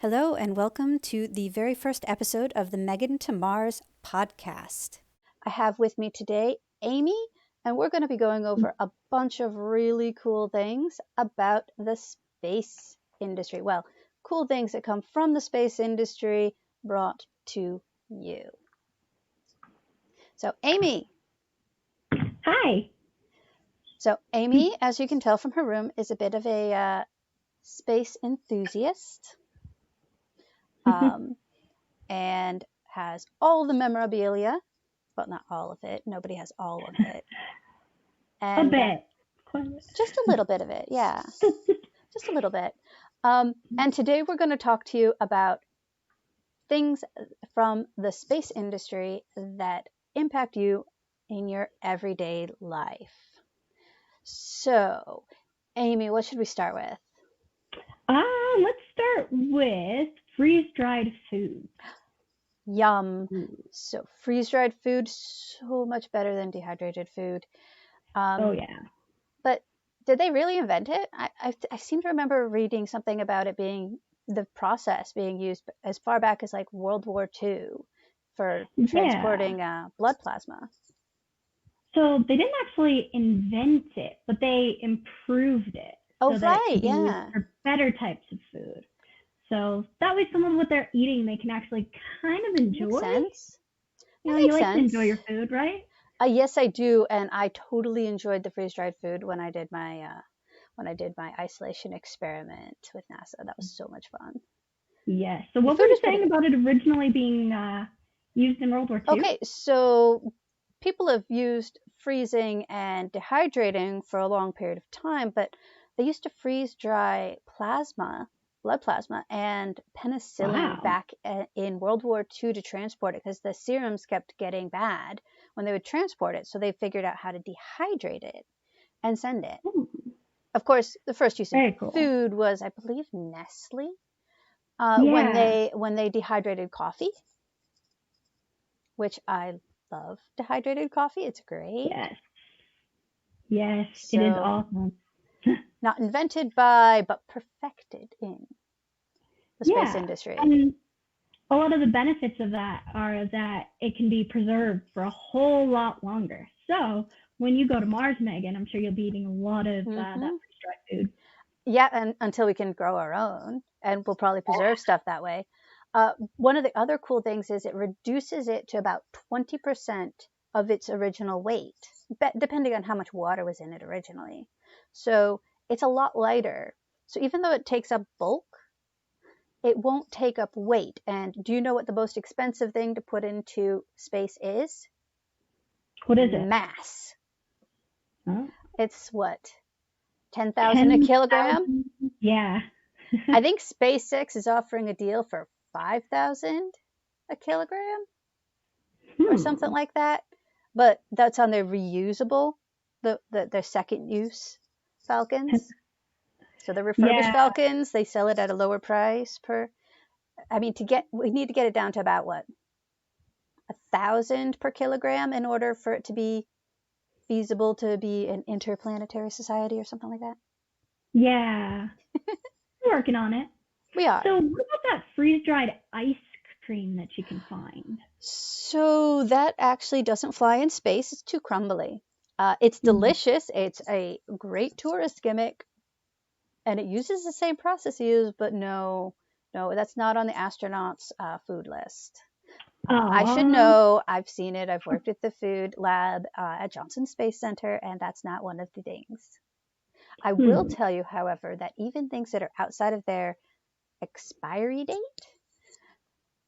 Hello, and welcome to the very first episode of the Megan2Mars podcast. I have with me today Aimee, and we're going to be going over a bunch of really cool things about the space industry. Well, cool things that come from the space industry brought to you. So, Aimee. Hi. So, Aimee, as you can tell from her room, is a bit of a space enthusiast. And has all the memorabilia, but not all of it. Nobody has all of it. And, a bit. Just a little bit of it, yeah. Just a little bit. And today we're going to talk to you about things from the space industry that impact you in your everyday life. So, Aimee, what should we start with? Let's start with freeze-dried food. Yum. So freeze-dried food, so much better than dehydrated food. Oh, yeah. But did they really invent it? I seem to remember reading something about it being, the process being used as far back as like World War II for transporting blood plasma. So they didn't actually invent it, but they improved it. Oh, so that right, it can be yeah. used for better types of food. So that way someone, what they're eating, they can actually kind of enjoy. Makes sense. You know, you like to enjoy your food, right? Yes, I do, and I totally enjoyed the freeze-dried food when I did my isolation experiment with NASA. That was so much fun. Yes. So what were you saying about it originally being used in World War II? Okay, so people have used freezing and dehydrating for a long period of time, but they used to freeze dry plasma, blood plasma, and penicillin back in World War II to transport it because the serums kept getting bad when they would transport it. So they figured out how to dehydrate it and send it. Of course, the first use of food was, I believe, Nestle, when they dehydrated coffee, which I love dehydrated coffee. It's great. Yes, so, it is awesome. Not invented by, but perfected in the space industry. And a lot of the benefits of that are that it can be preserved for a whole lot longer. So when you go to Mars, Megan, I'm sure you'll be eating a lot of that freeze-dried food. Yeah, and until we can grow our own, and we'll probably preserve stuff that way. One of the other cool things is it reduces it to about 20% of its original weight, depending on how much water was in it originally. So it's a lot lighter. So even though it takes up bulk, it won't take up weight. And do you know what the most expensive thing to put into space is? What is it? Mass. Huh? It's what? 10,000 a kilogram? Yeah. I think SpaceX is offering a deal for 5,000 a kilogram or something like that. But that's on their reusable, their second use Falcons. So the refurbished Falcons, they sell it at a lower price we need to get it down to about what? 1,000 per kilogram in order for it to be feasible to be an interplanetary society or something like that. Yeah. We're working on it. We are. So what about that freeze-dried ice cream that you can find? So that actually doesn't fly in space. It's too crumbly. It's delicious. It's a great tourist gimmick. And it uses the same processes, but no, that's not on the astronauts' food list. I should know. I've seen it. I've worked at the food lab at Johnson Space Center, and that's not one of the things. I will tell you, however, that even things that are outside of their expiry date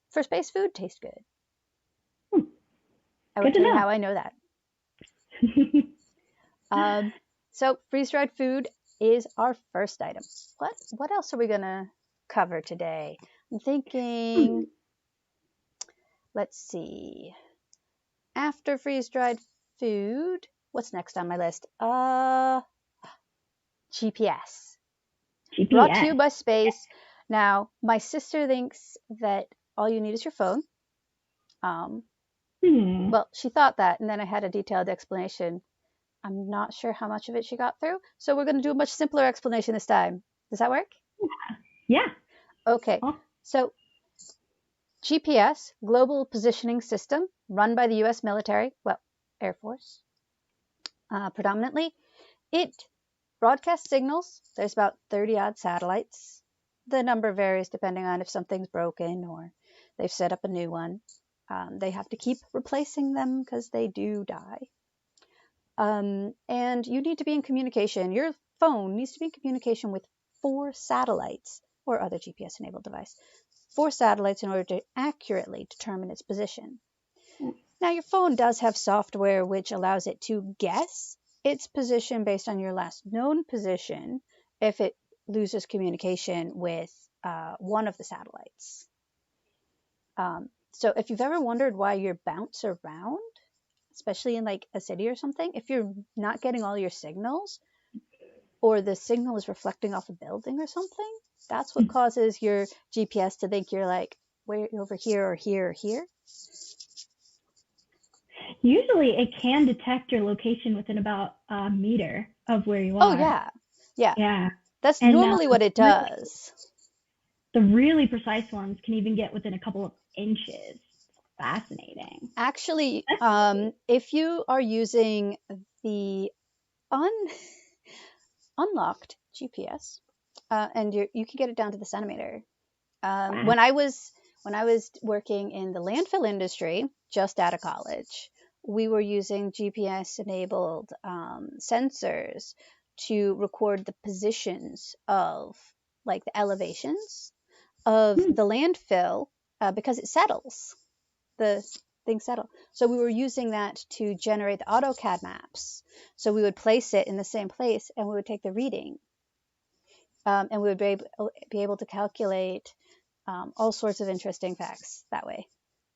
for space food taste good. I will tell you how I know that. So freeze-dried food is our first item. What else are we going to cover today? I'm thinking, let's see. After freeze-dried food, what's next on my list? GPS. Brought to you by space. Now, my sister thinks that all you need is your phone. Well, she thought that, and then I had a detailed explanation. I'm not sure how much of it she got through, so we're going to do a much simpler explanation this time. Does that work? Yeah. Okay. So GPS, Global Positioning System, run by the U.S. military, well, Air Force, predominantly. It broadcasts signals. There's about 30-odd satellites. The number varies depending on if something's broken or they've set up a new one. They have to keep replacing them because they do die. And you need to be in communication. Your phone needs to be in communication with 4 satellites or other GPS-enabled device. 4 satellites in order to accurately determine its position. Now, your phone does have software which allows it to guess its position based on your last known position if it loses communication with one of the satellites. So if you've ever wondered why you bounce around, especially in like a city or something, if you're not getting all your signals or the signal is reflecting off a building or something, that's what causes your GPS to think you're like way over here or here or here. Usually it can detect your location within about a meter of where you are. Oh, yeah. Yeah. Yeah. That's normally what it does. The really precise ones can even get within a couple of inches. Fascinating. Actually, if you are using the unlocked GPS, and you can get it down to the centimeter. Wow. When I was working in the landfill industry, just out of college, we were using GPS-enabled sensors to record the positions of like the elevations of the landfill because it settles. The things settle. So we were using that to generate the AutoCAD maps. So we would place it in the same place and we would take the reading. And we would be able to calculate all sorts of interesting facts that way.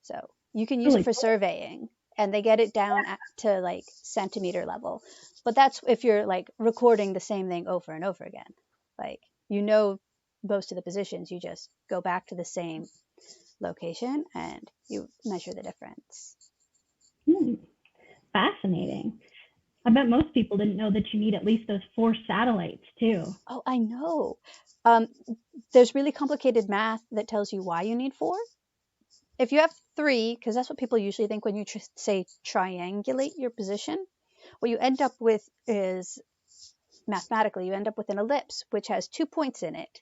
So you can use it for surveying, and they get it down to like centimeter level. But that's if you're like recording the same thing over and over again. Like, you know, most of the positions, you just go back to the same location and you measure the difference. Fascinating. I bet most people didn't know that you need at least those 4 satellites too. Oh, I know. There's really complicated math that tells you why you need 4. If you have 3, because that's what people usually think when you say triangulate your position, what you end up with is, mathematically, you end up with an ellipse which has 2 points in it.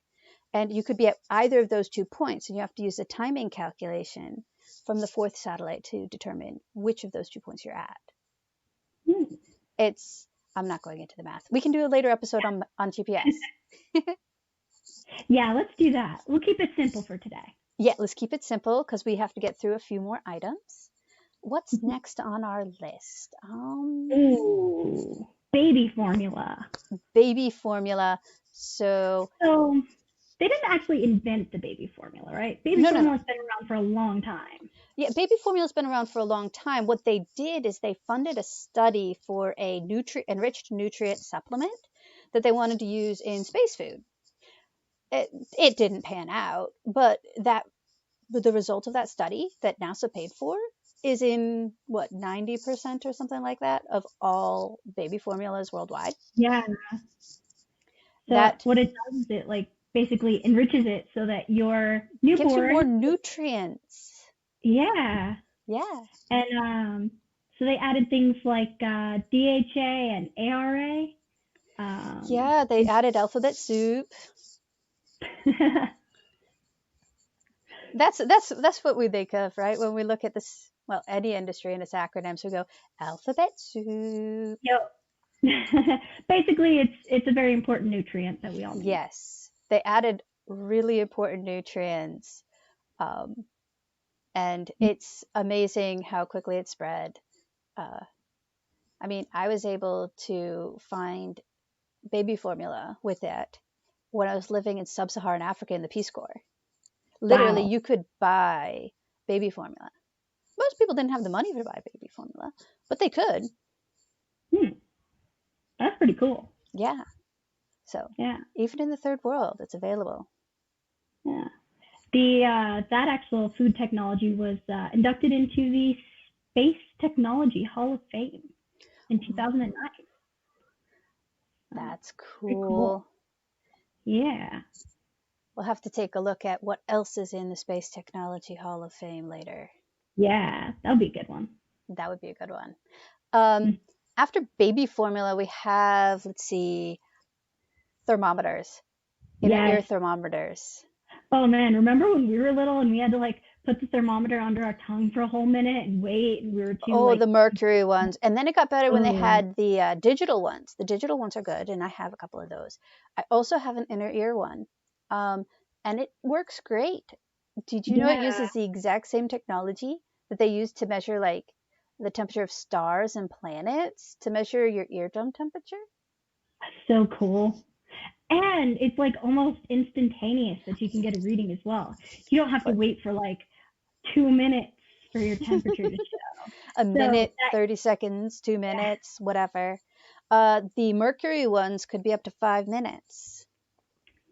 And you could be at either of those 2 points, and you have to use a timing calculation from the 4th satellite to determine which of those 2 points you're at. I'm not going into the math. We can do a later episode on GPS. Yeah, let's do that. We'll keep it simple for today. Yeah, let's keep it simple because we have to get through a few more items. What's next on our list? Ooh, baby formula. Baby formula. So they didn't actually invent the baby formula, right? Baby formula has been around for a long time. Yeah, baby formula has been around for a long time. What they did is they funded a study for a enriched nutrient supplement that they wanted to use in space food. It didn't pan out, but the result of that study that NASA paid for is in 90% or something like that of all baby formulas worldwide. Yeah. So what it does is it like basically enriches it so that your newborn gives you more nutrients. Yeah. Yeah. And so they added things like DHA and ARA. Yeah, they added alphabet soup. That's what we think of, right? When we look at this, well, any industry and its acronyms, we go alphabet soup. Yep. Basically, it's a very important nutrient that we all need. Yes, they added really important nutrients, and it's amazing how quickly it spread. I mean, I was able to find baby formula with it when I was living in sub-Saharan Africa in the Peace Corps. Literally, you could buy baby formula. Most people didn't have the money to buy baby formula, but they could. That's pretty cool. Yeah. So even in the third world, it's available. Yeah. That actual food technology was inducted into the Space Technology Hall of Fame in 2009. That's cool. Yeah. we'll have to take a look at what else is in the Space Technology Hall of Fame later. Yeah, that would be a good one. That would be a good one. After baby formula, we have, let's see, thermometers, inner ear thermometers. Oh man, remember when we were little and we had to like put the thermometer under our tongue for a whole minute and wait, and we were too the mercury ones. And then it got better when they had the digital ones. The digital ones are good, and I have a couple of those. I also have an inner ear one, and it works great. Did you know it uses the exact same technology that they use to measure like the temperature of stars and planets to measure your eardrum temperature? So cool. And it's like almost instantaneous that you can get a reading as well. You don't have to wait for like 2 minutes for your temperature to show. A minute, 30 seconds, 2 minutes, whatever. The mercury ones could be up to 5 minutes.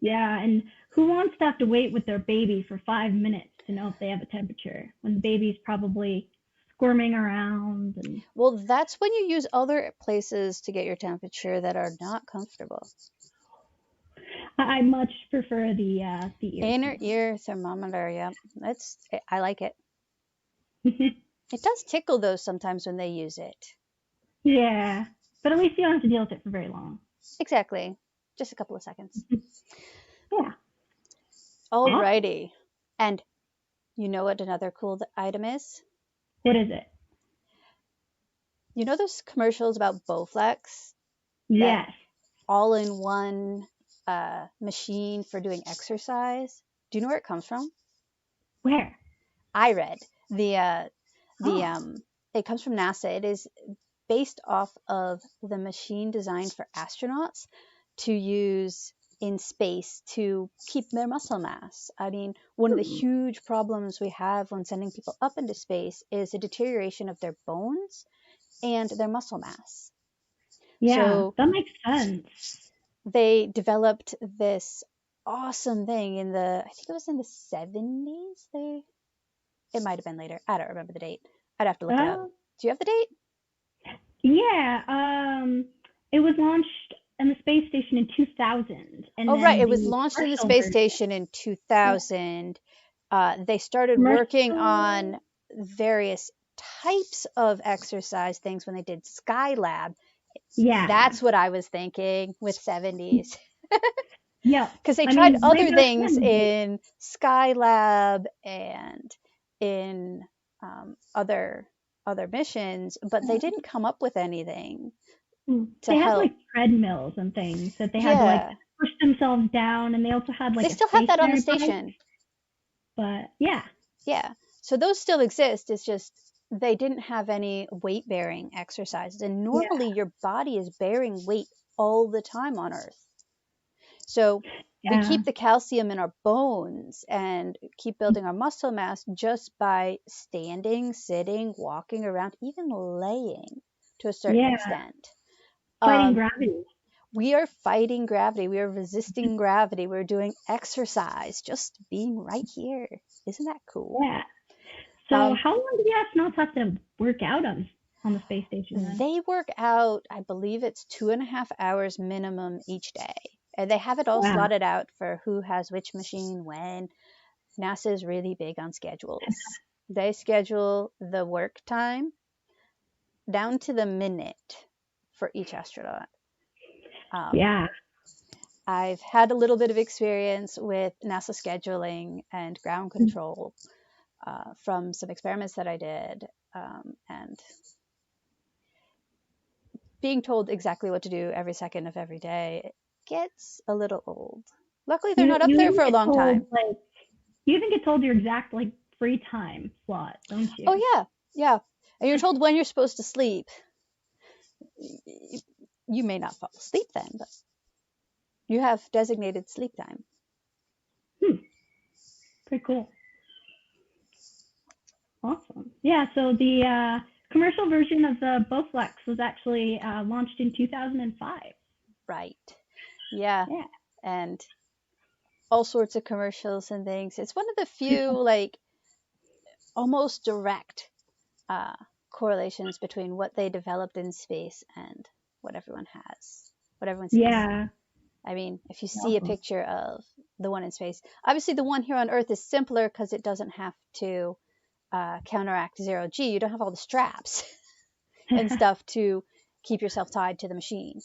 Yeah, and who wants to have to wait with their baby for 5 minutes to know if they have a temperature when the baby's probably squirming around? And... Well, that's when you use other places to get your temperature that are not comfortable. I much prefer the inner ear thermometer. Yeah, I like it. It does tickle though sometimes when they use it. Yeah, but at least you don't have to deal with it for very long. Exactly, just a couple of seconds. Yeah. Alrighty, and you know what another cool item is? What is it? You know those commercials about Bowflex? Yes. All-in-one machine for doing exercise. Do you know where it comes from? Where? I read it comes from NASA. It is based off of the machine designed for astronauts to use in space to keep their muscle mass. I mean, one of the huge problems we have when sending people up into space is the deterioration of their bones and their muscle mass. Yeah, so, that makes sense. They developed this awesome thing I think it was in the 70s. It might have been later. I don't remember the date. I'd have to look it up. Do you have the date? Yeah, it was launched in the space station in 2000. And right. It was launched in the space station in 2000. They started working on various types of exercise things when they did Skylab. Yeah. That's what I was thinking with 70s. Yeah. Because they tried other things in Skylab and in other missions, but they didn't come up with anything to help. Had like treadmills and things that they had to like push themselves down, and they also had like they still have that on the station. But yeah. So those still exist. It's just they didn't have any weight bearing exercises, and normally your body is bearing weight all the time on Earth. So we keep the calcium in our bones and keep building our muscle mass just by standing, sitting, walking around, even laying to a certain extent. Fighting gravity. We are fighting gravity. We are resisting gravity. We're doing exercise, just being right here. Isn't that cool? Yeah. So how long do the astronauts have to work out on the space station then? They work out, I believe it's 2.5 hours minimum each day. And they have it all slotted out for who has which machine when. NASA is really big on schedules. They schedule the work time down to the minute for each astronaut. I've had a little bit of experience with NASA scheduling and ground control from some experiments that I did, and being told exactly what to do every second of every day gets a little old. Luckily, they're not up there for a long time. You even get told your exact free time slot, don't you? Oh yeah, and you're told when you're supposed to sleep. You may not fall asleep then, but you have designated sleep time. Pretty cool. Awesome. Yeah, so the commercial version of the Bowflex was actually launched in 2005. Right. Yeah. And all sorts of commercials and things. It's one of the few almost direct correlations between what they developed in space and what everyone has, what everyone sees. Yeah. I mean, if you see a picture of the one in space, obviously the one here on Earth is simpler because it doesn't have to counteract zero G. You don't have all the straps and stuff to keep yourself tied to the machine.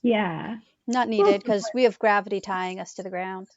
Yeah. Not needed because we have gravity tying us to the ground.